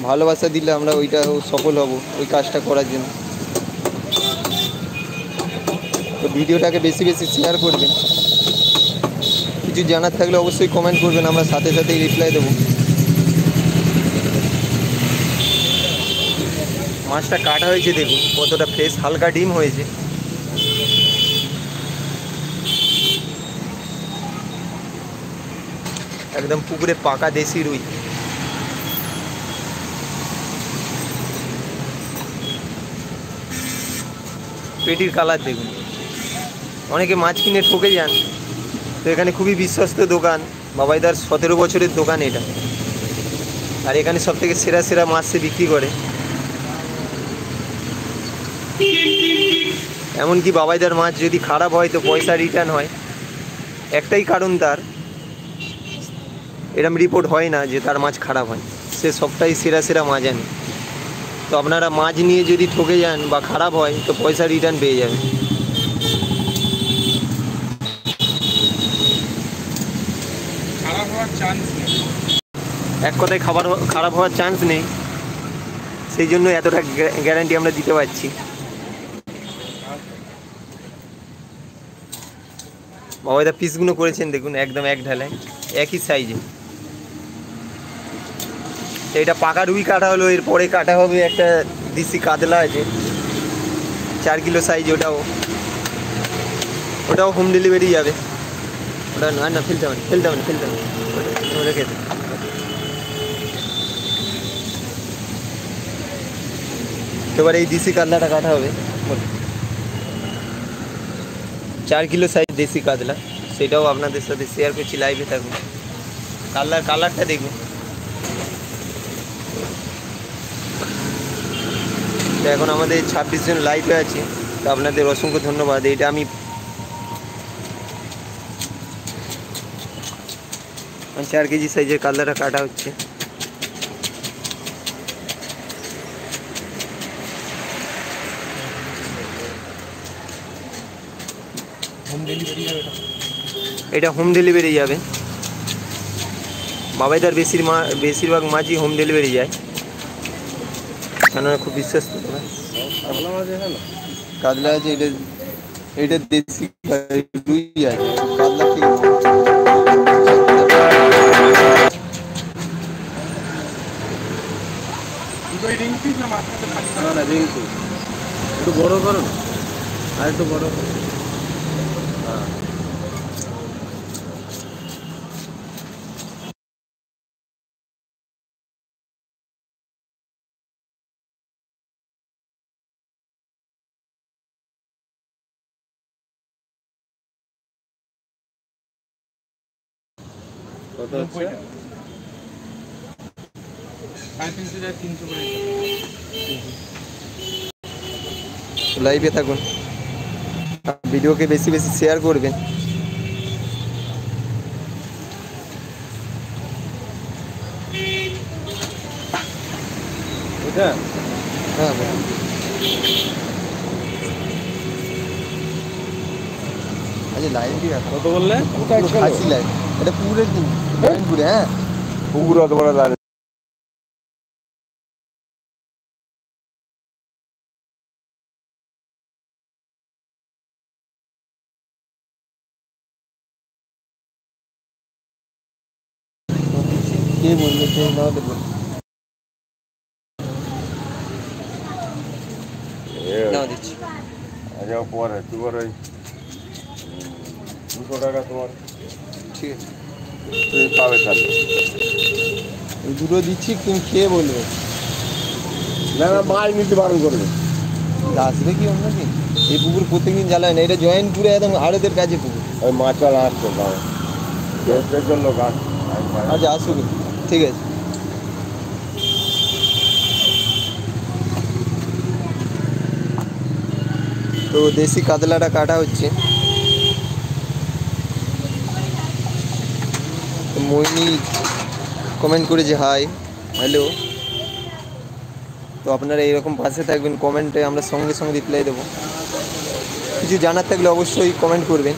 ভালোবাসা দিলে আমরা ওইটা সফল হব ওই কাজটা করার জন্য। তো ভিডিওটাকে বেশি বেশি শেয়ার করবেন। কিছু জানার থাকলে অবশ্যই কমেন্ট করবেন, আমরা সাথে সাথেই রিপ্লাই দেবো। মাছটা কাটা হয়েছে, দেখুন কতটা ফ্রেশ, হালকা ডিম হয়েছে। একদম পুকুরে পাকা দেশি রুই। পেটির কালার দেখুন। অনেকে মাছ কিনে ঠকে যান, তো এখানে খুবই বিশ্বস্ত দোকান, বাবাইদার 17 বছরের দোকান এটা। আর এখানে সব থেকে সেরা সেরা মাছ সে বিক্রি করে। এমনকি বাবাইদার মাছ যদি খারাপ হয় তো পয়সা রিটার্ন হয়। একটাই কারণ, তার এরম রিপোর্ট হয় না যে তার মাছ খারাপ হয়, সে সবটাই সেরা সেরা মাছ আনে। তো আপনারা মাছ নিয়ে যদি ঠকে যান বা খারাপ হয় তো পয়সা রিটার্ন পেয়ে যাবেন। খারাপ হওয়ার চান্স নেই, এক কথায় খারাপ হওয়ার চান্স নেই, সেই জন্য এতটা গ্যারান্টি আমরা দিতে পারছি। বাবাইদা পিসগুলো করেছেন দেখুন, একদম এক ঢালায়, একই সাইজে। এটা পাকা রুই কাটা হলো, এরপরে কাটা হবে একটা দেশি কাতলা আছে 4 কিলো সাইজ, ওটাও হোম ডেলিভারি যাবে। ওটা না না ফেলতে হবে রেখে দে। এবার এই দেশি কাতলাটা কাটা হবে, 4 কিলো সাইজ দেশি কাতলা, সেটাও আপনাদের সাথে শেয়ার করছি, লাইভে থাকুন। কালারটা দেখুন। তো এখন আমাদের 26 জন লাইভে আছে, তো আপনাদের অসংখ্য ধন্যবাদ। এটা আমি 4 কেজি সাইজের কাতলাটা কাটা হচ্ছে। এটা হোম ডেলিভারি যাবে। বাবাইদার বেশিরভাগ মাছই হোম ডেলিভারি যায়, কেননা খুব বিশ্বস্ত। কাতলা আছে, এটা দেশি রুই আছে, কাতলা ঠিক না রিংকু একটু বড় করো, আর একটু বড় করো। হ্যাঁ কত হচ্ছে? 350 করে। লাইভে থাকুন, ভিডিওকে বেশি বেশি শেয়ার করবেন। এটা হ্যাঁ আচ্ছা, লাইভ কি কত বললে? খাসি লাইভ, এটা পুকুরের দিন পুকুরে। হ্যাঁ পুকুর অত বড় দাঁড়িয়ে কে বলবে, কে না হলে বলবে নাও দিচ্ছি। আচ্ছা পরে তোমার ওই 200 টাকা তোমার ঠিক আছে, তুমি পাবে তাহলে। ওই দুটো দিচ্ছি, তুমি খেয়ে বলবে। না না মাছ নিতে বারণ করবে, আসবে কি অন্য দিন? এই পুকুর প্রত্যেকদিন জ্বালায় না, এটা জয়েন্টপুরে একদম আড়তের কাছে পুকুর। ওই মাছওয়ালা আসতো গাঁও টেস্টের জন্য গাছ। আচ্ছা আসুক, ঠিক আছে। তো দেশি কাতলাটা কাটা হচ্ছে। মোহিনী কমেন্ট করেছে হাই হ্যালো। তো আপনারা এইরকম পাশে থাকবেন, কমেন্টে আমরা সঙ্গে সঙ্গে রিপ্লাই দেবো। কিছু জানার থাকলে অবশ্যই কমেন্ট করবেন।